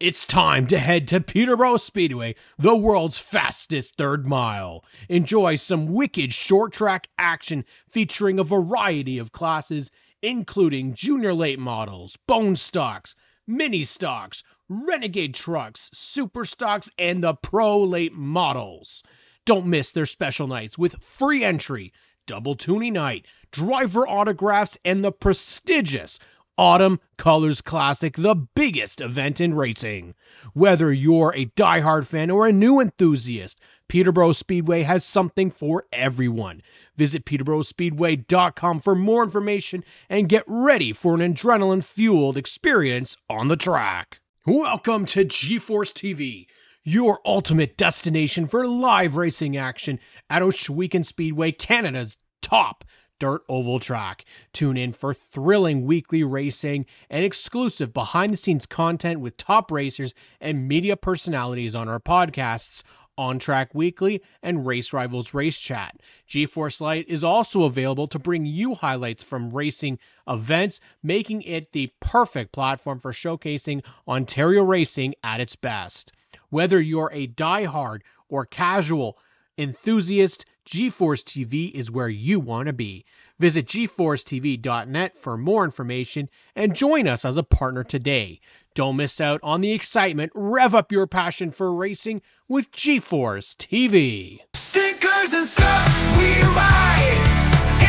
It's time to head to Peterborough Speedway, the world's fastest third mile. Enjoy some wicked short track action featuring a variety of classes, including junior late models, bone stocks, mini stocks, renegade trucks, super stocks, and the pro late models. Don't miss their special nights with free entry, double tuning night, driver autographs, and the prestigious Autumn Colors Classic, the biggest event in racing. Whether you're a diehard fan or a new enthusiast, Peterborough Speedway has something for everyone. Visit peterboroughspeedway.com for more information and get ready for an adrenaline-fueled experience on the track. Welcome to GForceTV, your ultimate destination for live racing action at Ohsweken Speedway, Canada's top dirt oval track. Tune in for thrilling weekly racing and exclusive behind-the-scenes content with top racers and media personalities on our podcasts, On Track Weekly and Race Rivals Race Chat. GeForce Lite is also available to bring you highlights from racing events, making it the perfect platform for showcasing Ontario racing at its best. Whether you're a diehard or casual enthusiast, GeForce TV is where you want to be. Visit GeForceTV.net for more information and join us as a partner today. Don't miss out on the excitement. Rev up your passion for racing with GeForce TV. Stickers and scuffs, we ride.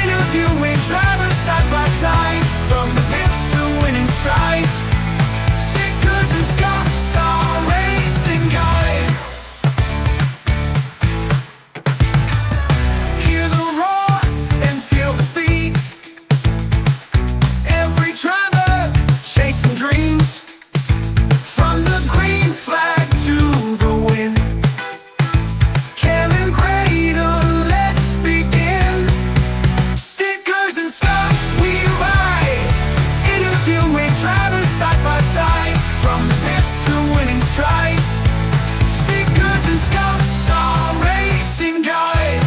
Interviewing drivers side by side. From the pits to winning strides. Stickers and scuffs, our racing guide. Hear the roar and feel the speed. Every driver chasing dreams. From the green flag to the win. Kevin Cradle, let's begin. Stickers and scuffs, we ride. Interviewing drivers side by side. From the pits to winning strides. Stickers and scuffs, our racing guide.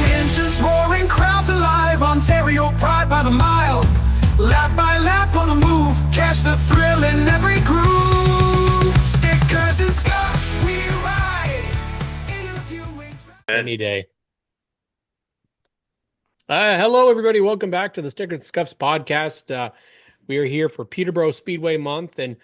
Engines roaring, crowds alive, Ontario pride by the mile. Lap by lap on the move, catch the thrill in every groove. Stickers and scuffs, we ride. Interviewing Any day. Hello, everybody. Welcome back to the Stickers and Scuffs podcast. We are here for Peterborough Speedway Month. And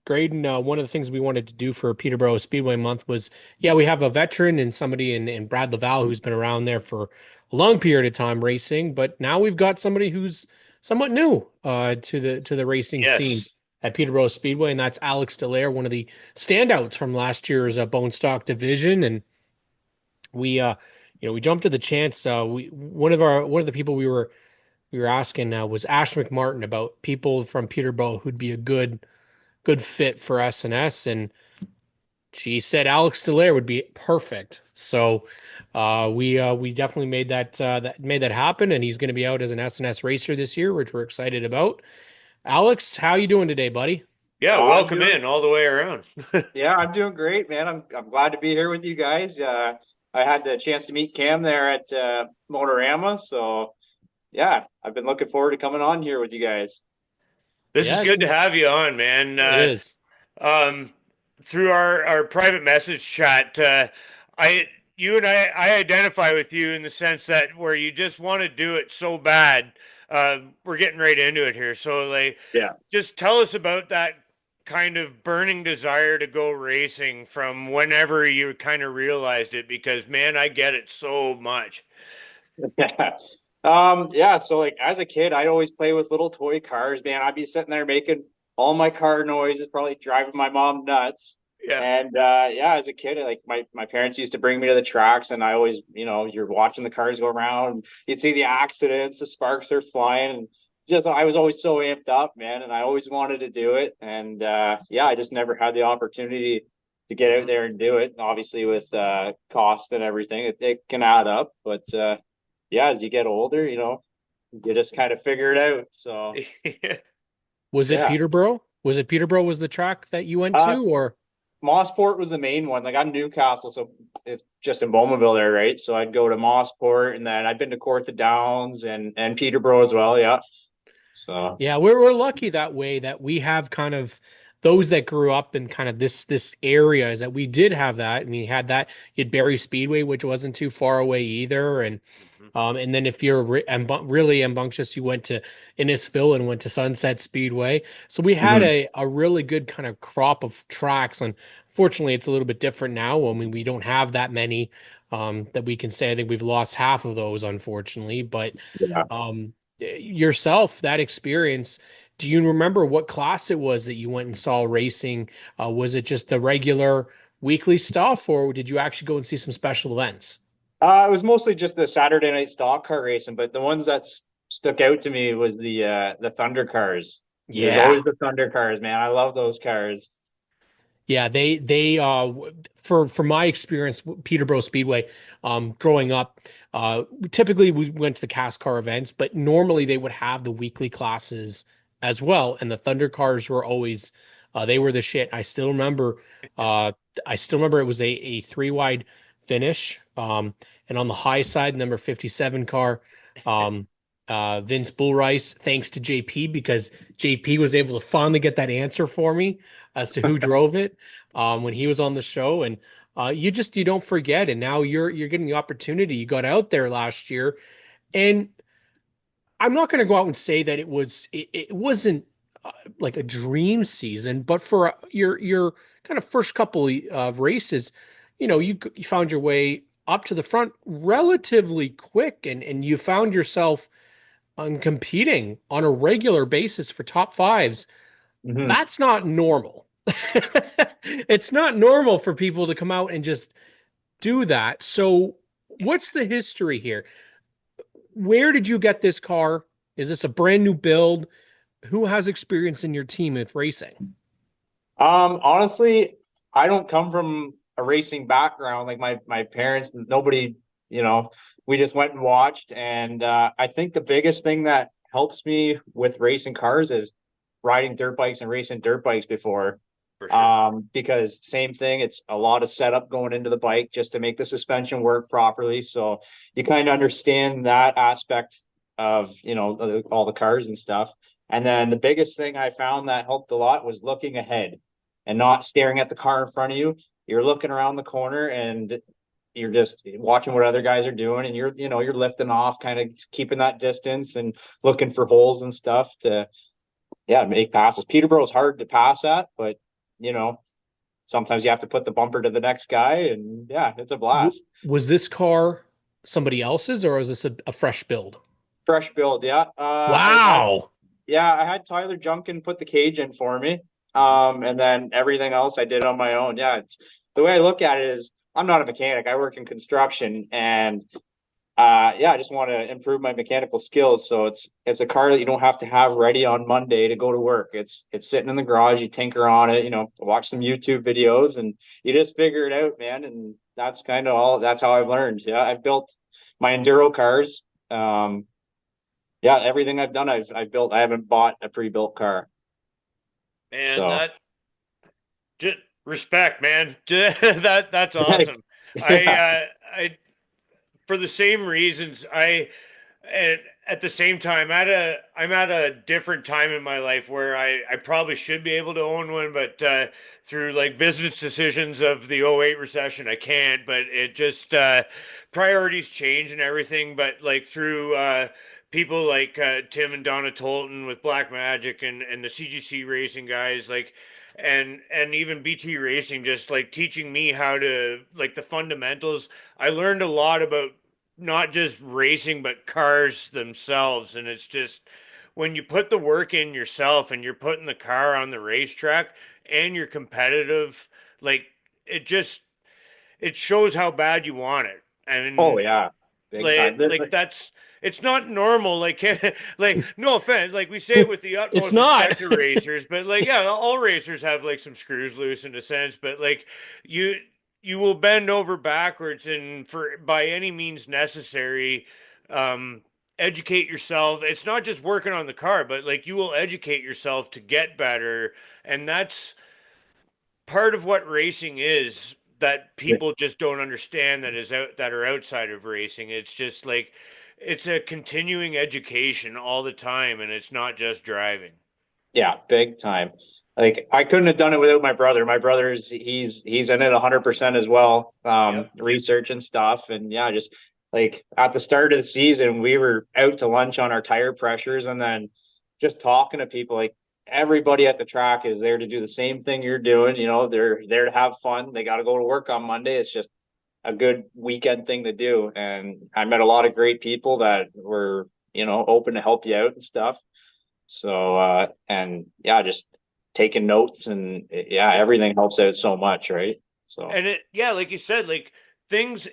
Graydon, one of the things we wanted to do for Peterborough Speedway Month was, we have a veteran and somebody in Brad Laval who's been around there for a long period of time racing. But now we've got somebody who's somewhat new to the racing scene at Peterborough Speedway, and that's Alex Dallaire, one of the standouts from last year's Bone Stock division. And we jumped to the chance. One of the people we were asking was Ash McMartin about people from Peterborough who'd be a good fit for SNS, and she said Alex Dallaire would be perfect. So we definitely made that happen, and he's going to be out as an SNS racer this year, which we're excited about. Alex, how you doing today, buddy? Yeah, welcome in all the way around. Yeah, I'm doing great, man. I'm glad to be here with you guys. I had the chance to meet Cam there at Motorama, so yeah, I've been looking forward to coming on here with you guys. This is good to have you on, man. It is. Through our private message chat, you and I identify with you in the sense that where you just want to do it so bad. We're getting right into it here. So just tell us about that kind of burning desire to go racing from whenever you kind of realized it, because man, I get it so much. So like as a kid, I'd always play with little toy cars, man. I'd be sitting there making all my car noises, probably driving my mom nuts. Yeah. And as a kid, like my parents used to bring me to the tracks, and I always, you're watching the cars go around, and you'd see the accidents, the sparks are flying, and I was always so amped up, man, and I always wanted to do it. And I just never had the opportunity to get out there and do it. And obviously with cost and everything, it can add up. But as you get older, you just kind of figure it out. So Was it Peterborough? Was it Peterborough was the track that you went to, or? Mossport was the main one. Like I'm Newcastle, so it's just in Bowmanville there, right? So I'd go to Mossport, and then I've been to Kawartha Downs and Peterborough as well. Yeah. So Yeah, we're lucky that way that we have kind of those that grew up in kind of this area is that we did have that. And we had that. You had Barrie Speedway, which wasn't too far away either, Mhm. and then if you're really rambunctious, you went to Innisfil and went to Sunset Speedway. So we had mhm. a really good kind of crop of tracks. And fortunately, it's a little bit different now. I mean, we don't have that many that we can say. I think we've lost half of those, unfortunately. But Yeah. yourself, that experience, do you remember what class it was that you went and saw racing? Was it just the regular weekly stuff, or did you actually go and see some special events? It was mostly just the Saturday night stock car racing, but the ones that stuck out to me was the Thunder cars. There's Yeah. always the Thunder cars, man. I love those cars. Yeah, for my experience, Peterborough Speedway, growing up, typically we went to the cast car events, but normally they would have the weekly classes as well, and the Thunder cars were always, they were the shit. Uh, I still remember it was a three wide finish, and on the high side, number 57 car, um, Vince Bullrice, thanks to JP because JP was able to finally get that answer for me as to who drove it when he was on the show, and you don't forget. And now you're getting the opportunity. You got out there last year, and I'm not going to go out and say that it wasn't like a dream season, but for your kind of first couple of races, you found your way up to the front relatively quick, and you found yourself on competing on a regular basis for top fives. Hmm. That's not normal. It's not normal for people to come out and just do that. So, what's the history here? Where did you get this car? Is this a brand new build? Who has experience in your team with racing? Honestly, I don't come from a racing background. Like my parents, nobody, you know, we just went and watched. And I think the biggest thing that helps me with racing cars is riding dirt bikes and racing dirt bikes before. For sure. Because same thing, it's a lot of setup going into the bike just to make the suspension work properly. So you kind of understand that aspect of, all the cars and stuff. And then the biggest thing I found that helped a lot was looking ahead and not staring at the car in front of you. You're looking around the corner and you're just watching what other guys are doing, and you're lifting off, kind of keeping that distance and looking for holes and stuff to, yeah, make passes. Peterborough's hard to pass at, but you know, sometimes you have to put the bumper to the next guy, and yeah, it's a blast. Was this car somebody else's, or was this a fresh build? Fresh build, yeah. Wow. I had Tyler Junkin put the cage in for me. Mhm. And then everything else I did on my own. Yeah, it's the way I look at it is I'm not a mechanic. I work in construction, and yeah, I just want to improve my mechanical skills. So it's a car that you don't have to have ready on Monday to go to work. It's sitting in the garage. You tinker on it, watch some YouTube videos, and you just figure it out, man. And that's kind of all. That's how I've learned. Yeah, I've built my enduro cars. Yeah, everything I've done, I've built. I haven't bought a pre-built car. And So that just respect, man. That's awesome. I yeah. I for the same reasons and at the same time I'm at a different time in my life where I probably should be able to own one, but through like business decisions of the '08 recession I can't. But it just priorities change and everything. But like through people like Tim and Donna Tolton with Black Magic and the CGC racing guys, like and even BT Racing, just like teaching me how to like the fundamentals. I learned a lot about not just racing but cars themselves, and it's just when you put the work in yourself and you're putting the car on the racetrack and you're competitive, like it just it shows how bad you want it. Oh And yeah, big time. like that's it's not normal. Like like no offense, like we say it with the It's utmost not. respect to racers, but like yeah, all racers have like some screws loose in a sense. But like you you will bend over backwards and for by any means necessary, um, educate yourself. It's not just working on the car, but like you will educate yourself to get better, and part of what racing is that people just don't understand that are outside of racing. It's just like it's a continuing education all the time, and it's not just driving. Yeah, big time. Like I couldn't have done it without my brother. My brother's he's in it 100% as well. Yep. Research and stuff. And yeah, just like at the start of the season, we were out to lunch on our tire pressures and then just talking to people. Like everybody at the track is there to do the same thing you're doing. You know, they're there to have fun. They got to go to work on Monday. It's just a good weekend thing to do. And I met a lot of great people that were, open to help you out and stuff. So and yeah, just taking notes and yeah, everything helps out so much, right? So And yeah, like you said, like things,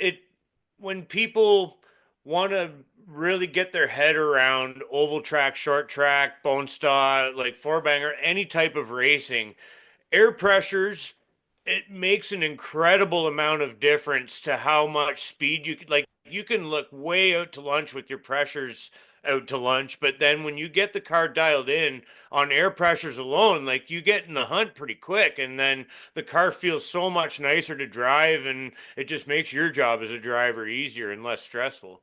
when people want to really get their head around oval track, short track, bone stock, like four banger, any type of racing, air pressures, it makes an incredible amount of difference to how much speed you could, like you can look way out to lunch with your pressures out to lunch, but then when you get the car dialed in on air pressures alone, like you get in the hunt pretty quick, and then the car feels so much nicer to drive, and it just makes your job as a driver easier and less stressful.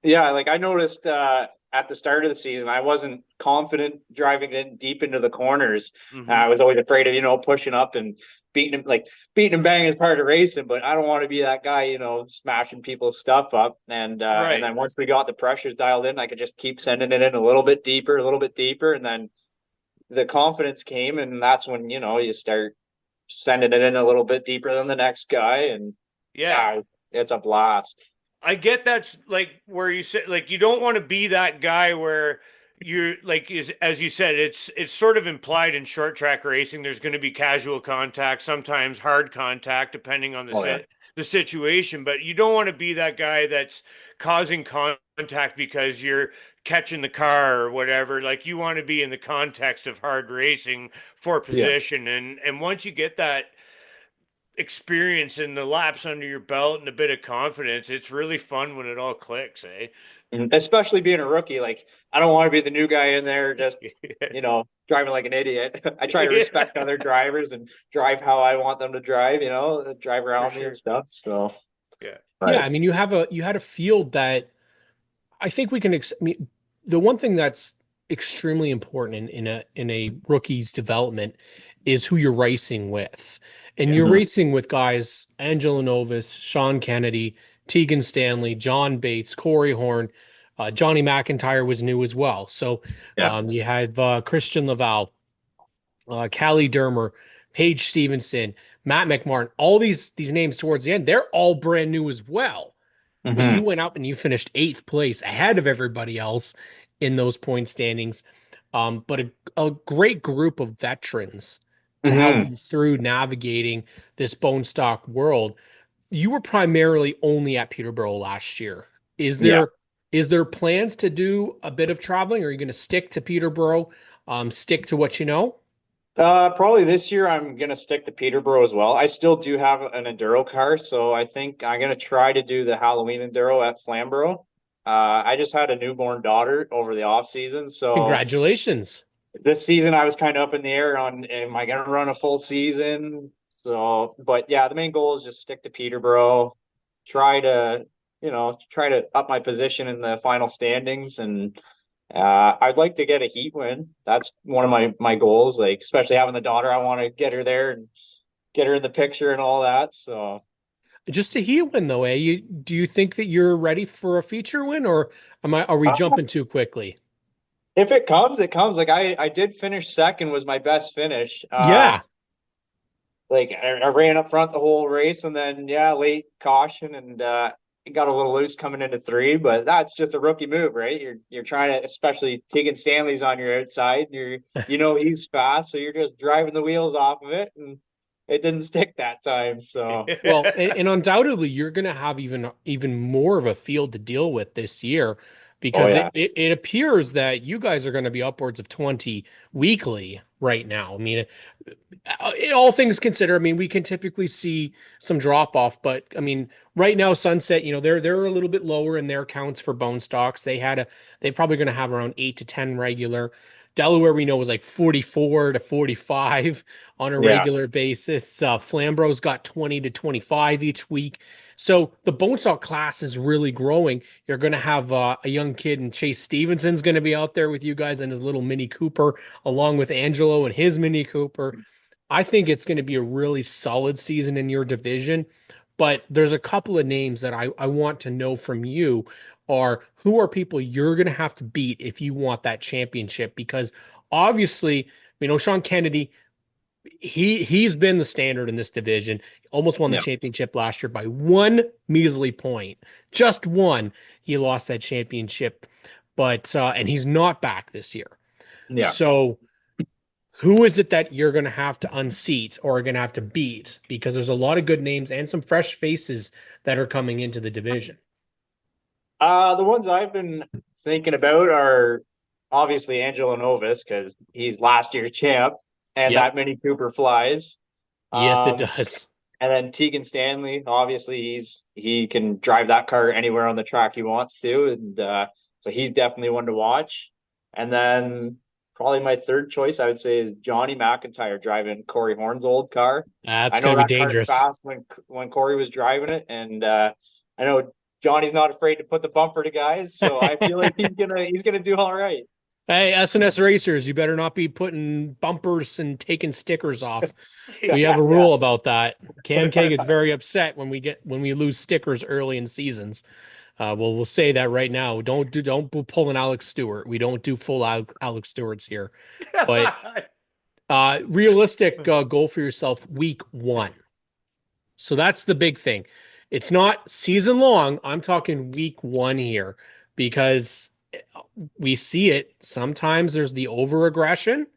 yeah, like I noticed at the start of the season, I wasn't confident driving in deep into the corners. Hmm. I was always afraid of, pushing up and beating and banging is part of racing, but I don't want to be that guy, smashing people's stuff up. And Right. then once we got the pressures dialed in, I could just keep sending it in a little bit deeper, and then the confidence came, and that's when, you start sending it in a little bit deeper than the next guy, and Yeah. yeah, it's a blast. I get that's like where you said, like you don't want to be that guy where you're like, is as you said, it's sort of implied in short track racing there's going to be casual contact, sometimes hard contact depending on Oh yeah. the situation, but you don't want to be that guy that's causing contact because you're catching the car or whatever. Like you want to be in the context of hard racing for Yeah. position, and once you get that experience and the laps under your belt and a bit of confidence, it's really fun when it all clicks, eh? Especially being a rookie, like I don't want to be the new guy in there just, driving like an idiot. I try to Yeah, respect other drivers and drive how I want them to drive, drive for around me and sure. stuff. So, Yeah. Yeah, but I mean, you had a field that I think we can. I mean, the one thing that's extremely important in a rookie's development is who you're racing with, and Yeah. you're Mhm. racing with guys Angelo Novus, Sean Kennedy, Tegan Stanley, John Bates, Corey Horn, Johnny McIntyre was new as well. So yeah. you had Christian Laval, Callie Dermer, Paige Stevenson, Matt McMartin. All these names towards the end, they're all brand new as well. But you Hmm. went up and you finished eighth place ahead of everybody else in those point standings. But a great group of veterans to help Hmm. you through navigating this bone stock world. You were primarily only at Peterborough last year. Is Yeah. there plans to do a bit of traveling, or are you going to stick to Peterborough, stick to what you know? Probably this year I'm gonna stick to Peterborough as well. I still do have an enduro car, so I think I'm gonna try to do the Halloween enduro at Flamborough. I just had a newborn daughter over the off season, so Congratulations. this season I was kind of up in the air on am I gonna run a full season? So, but yeah, the main goal is just stick to Peterborough, try to, try to up my position in the final standings, and I'd like to get a heat win. That's one of my goals. Like especially having the daughter, I want to get her there and get her in the picture and all that. So Just a heat win though, eh? Do you think that you're ready for a feature win, or are we uh, jumping too quickly? if it comes, it comes. Like I did finish second was my best finish. Yeah. Like I ran up front the whole race, and then yeah, late caution, and it got a little loose coming into three. But that's just a rookie move, right? You're trying to, especially Tegan Stanley's on your outside. He's fast, so you're just driving the wheels off of it, and it didn't stick that time. So Well, and undoubtedly you're going to have even more of a field to deal with this year oh because yeah, it appears that you guys are going to be upwards of 20 weekly right now. I mean, all things considered, I mean, we can typically see some drop off, but I mean, right now, Sunset, they're a little bit lower in their counts for bone stocks. They're probably going to have around 8 to 10 regular. Delaware, we know, was like 44 to 45 on a Yeah. regular basis. Flambrough's got 20 to 25 each week. So the bone stock class is really growing. You're going to have a young kid, and Chase Stevenson's going to be out there with you guys in his little Mini Cooper, along with Angelo and his Mini Cooper. I think it's going to be a really solid season in your division. But there's a couple of names that I want to know from you are who are people you're going to have to beat if you want that championship? Because obviously, we know Sean Kennedy, he's been the standard in this division. Almost won the Yeah. championship last year by one measly point. Just one. He lost that championship, but and he's not back this year. Yeah. So who is it that you're going to have to unseat or are going to have to beat? Because there's a lot of good names and some fresh faces that are coming into the division. The ones I've been thinking about are obviously Angelo Novis, because he's last year's champ, and Yep. that Mini Cooper flies. Yes, it Um, does. And then Tegan Stanley, obviously he can drive that car anywhere on the track he wants to, and so he's definitely one to watch. And then probably my third choice, I would say, is Johnny McIntyre driving Corey Horn's old car. That's I going know to be that car's dangerous. fast when Corey was driving it, and I know Johnny's not afraid to put the bumper to guys, so I feel like he's gonna do all right. Hey, SNS racers, you better not be putting bumpers and taking stickers off. We have a rule about that. Cam K gets very upset when we lose stickers early in seasons. We'll say that right now. Don't pull an Alex Stewart. We don't do full Alex Stewarts here. But realistic goal for yourself week 1. So that's the big thing. It's not season long. I'm talking week 1 here because we see it. Sometimes there's the over aggression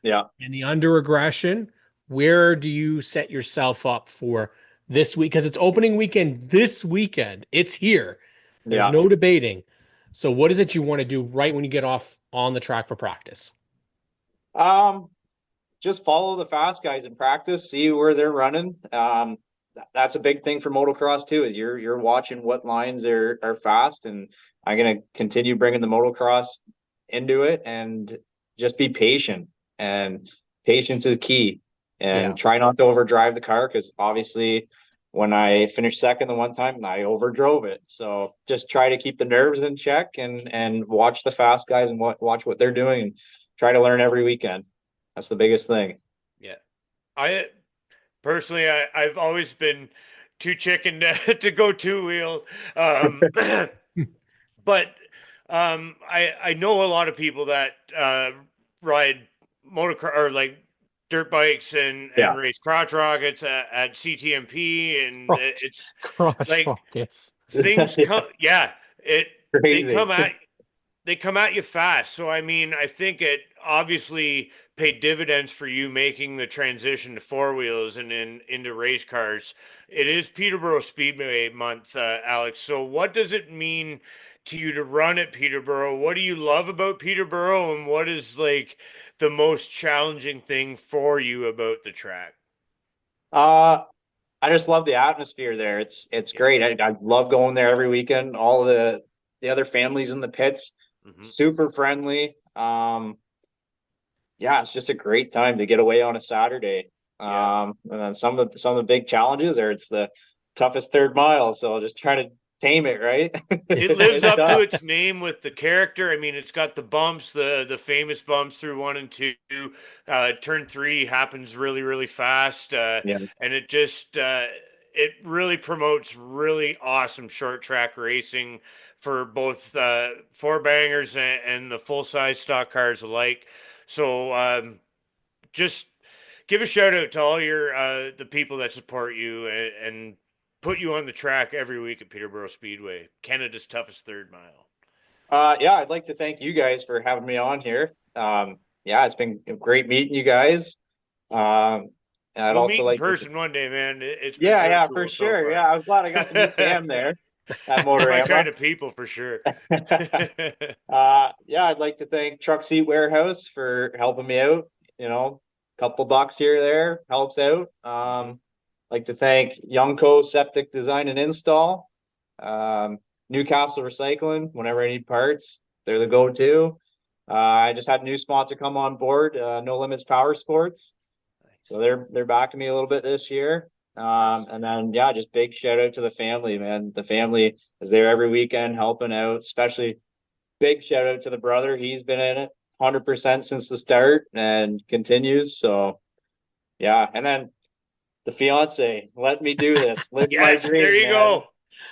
Yeah. and the under aggression. Where do you set yourself up for this week? Because it's opening weekend this weekend. It's here. There's Yeah. no debating. So what is it you want to do right when you get off on the track for practice? Just follow the fast guys in practice, see where they're running. That's a big thing for motocross too, is you're watching what lines are fast, and I'm gonna continue bringing the motocross into it, and just be patient. And patience is key. And Yeah. try not to overdrive the car, because obviously when I finished second the one time, I overdrove it. So just try to keep the nerves in check, and watch the fast guys and watch what they're doing, and try to learn every weekend. That's the biggest thing. Yeah. I personally, I've always been too chicken to go two wheel. But I know a lot of people that ride motocross or like dirt bikes and Yeah. race crotch rockets at CTMP, and it's Crotch like rockets. things come. Yeah, they Crazy. come at you fast. So I mean, I think it obviously paid dividends for you making the transition to four wheels and into race cars. It is Peterborough Speedway month, Alex. So what does it mean to you to run at Peterborough? What do you love about Peterborough, and what is like the most challenging thing for you about the track? I just love the atmosphere there. It's great. I love going there every weekend. All the other families in the pits, super friendly. Yeah, it's just a great time to get away on a Saturday. And then some of the big challenges are, it's the toughest third mile, so I'll just try to tame it, right? It lives It's up to tough. its name with the character. I mean, it's got the bumps, the famous bumps through 1 and 2. Turn 3 happens really, really fast, Yeah. and it just it really promotes really awesome short track racing for both four bangers and the full size stock cars alike. So just give a shout out to all your the people that support you and put you on the track every week at Peterborough Speedway, Canada's toughest third mile. Yeah, I'd like to thank you guys for having me on here. Yeah, it's been great meeting you guys. And I'd We'll also meet in like to, person one day, man. It's been yeah, for virtual so sure. far. Yeah, I was glad I got to meet Cam there at You're my Motorama. kind of people for sure. Yeah, I'd like to thank Truck Seat Warehouse for helping me out. Couple bucks here or there helps out. Like to thank Youngco Septic Design and Install, Newcastle Recycling. Whenever I need parts, they're the go-to. I just had a new sponsor come on board, No Limits Power Sports. So they're backing me a little bit this year. And then yeah, just big shout out to the family, man. The family is there every weekend helping out, especially big shout out to the brother. He's been in it 100% since the start and continues. So yeah, and then the fiance, let me do this. Live my Yes, dream, there you man. go.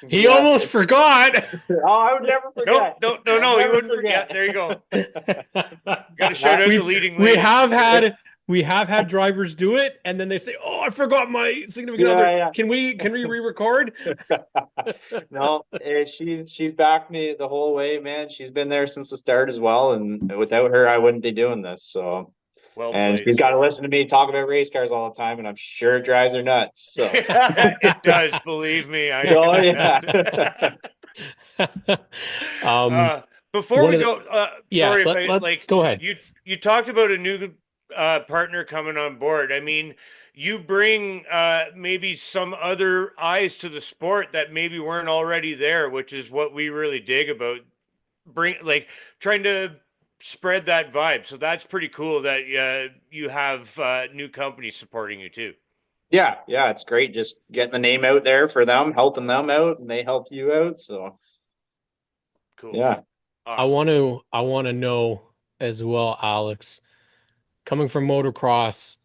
He almost forgot. Oh, I would never forget. No, I'd he never wouldn't forget. There you go. Got to shout out the leading We lady. have had drivers do it, and then they say, "Oh, I forgot my significant Yeah, other. yeah. Can we re-record?" No, she's backed me the whole way, man. She's been there since the start as well, and without her, I wouldn't be doing this. So, Well and played. she's got to listen to me talk about race cars all the time, and I'm sure it drives her nuts. So, It does, believe me. I oh can yeah, attest. Before one we of the- go, yeah, sorry if let- like go ahead. you talked about a new partner coming on board. I mean, you bring maybe some other eyes to the sport that maybe weren't already there, which is what we really dig about trying to spread that vibe. So that's pretty cool that you have new companies supporting you too. yeah. It's great just getting the name out there for them, helping them out, and they help you out. So, Cool. yeah. Awesome. I want to know as well, Alex, coming from motocross,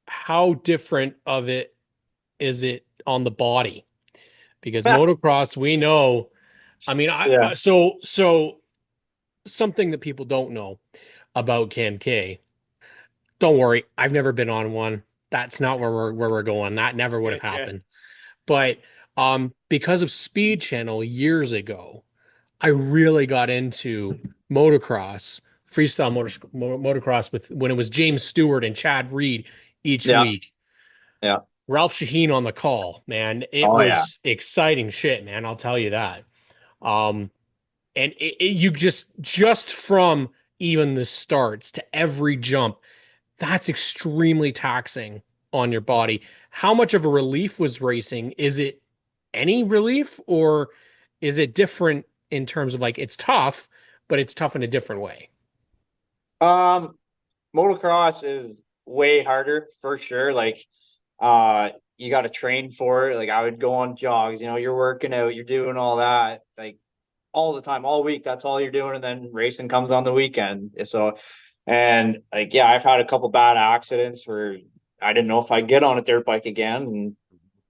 how different of it is it on the body? Because motocross, we know, I mean, Yeah. so something that people don't know about Cam K. Don't worry, I've never been on one. That's not where we're going. That never would have Yeah. happened. But because of Speed Channel years ago, I really got into motocross, freestyle motocross with when it was James Stewart and Chad Reed each Yeah. week. Yeah. Ralph Shaheen on the call, man. It Oh, was exciting shit, man. I'll tell you that. And you just from even the starts to every jump, that's extremely taxing on your body. How much of a relief was racing? Is it any relief, or is it different in terms of like it's tough, but it's tough in a different way? Motocross is way harder for sure. Like, you got to train for it. Like, I would go on jogs, you're working out, you're doing all that, like all the time, all week. That's all you're doing. And then racing comes on the weekend. So, and like, yeah, I've had a couple bad accidents where I didn't know if I'd get on a dirt bike again, and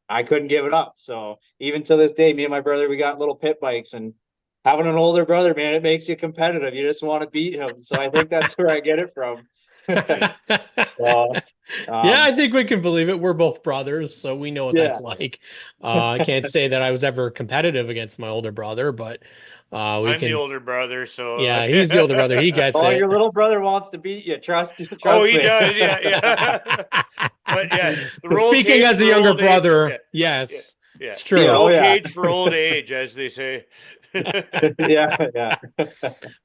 I couldn't give it up. So even to this day, me and my brother, we got little pit bikes, and having an older brother, man, it makes you competitive. You just want to beat him. So I think that's where I get it from. So, yeah, I think we can believe it. We're both brothers, so we know what Yeah. that's like. I can't say that I was ever competitive against my older brother, but I'm the older brother, so yeah, he's the older brother. He gets oh, it. your little brother wants to beat you. Trust Oh, he me. does, yeah. But yeah, the roll Speaking cage as a for younger old age, brother, yeah, yes, yeah. it's true. Yeah. Roll Oh, yeah. cage for old age, as they say. Yeah.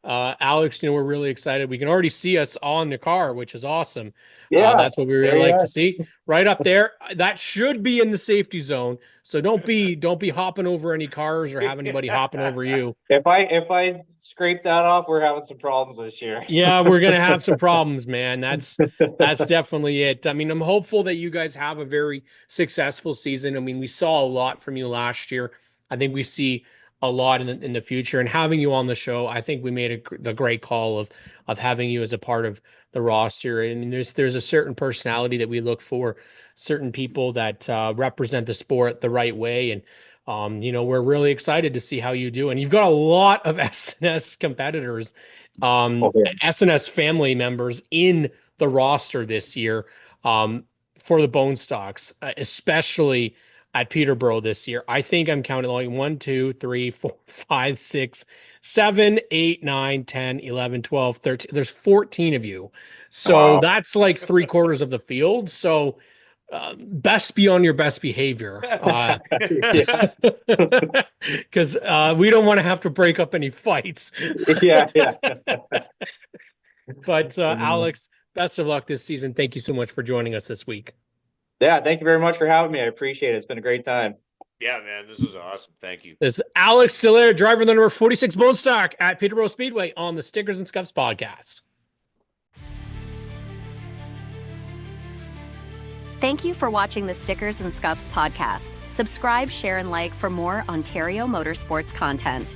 Alex, we're really excited. We can already see us on the car, which is awesome. Yeah. That's what we There really you like are. to see. Right up there. That should be in the safety zone. So don't be hopping over any cars or have anybody hopping over you. If I scrape that off, we're having some problems this year. Yeah, we're gonna have some problems, man. That's definitely it. I mean, I'm hopeful that you guys have a very successful season. I mean, we saw a lot from you last year. I think we see a lot in the future, and having you on the show, I think we made the great call of having you as a part of the roster. I mean, there's a certain personality that we look for, certain people that represent the sport the right way, and we're really excited to see how you do. And you've got a lot of SNS competitors, SNS family members in the roster this year for the Bone Stocks, especially at Peterborough this year. I think I'm counting like 1, 2, 3, 4, 5, 6, 7, 8, 9, 10, 11, 12, 13. There's 14 of you. So that's like 3/4 of the field. So best be on your best behavior. Because we don't want to have to break up any fights. Yeah. But Alex, best of luck this season. Thank you so much for joining us this week. Yeah, thank you very much for having me. I appreciate it. It's been a great time. Yeah, man, this is awesome. Thank you. This is Alex Dallaire, driver of the number 46 Bone Stock at Peterborough Speedway on the Stickers and Scuffs podcast. Thank you for watching the Stickers and Scuffs podcast. Subscribe, share, and like for more Ontario motorsports content.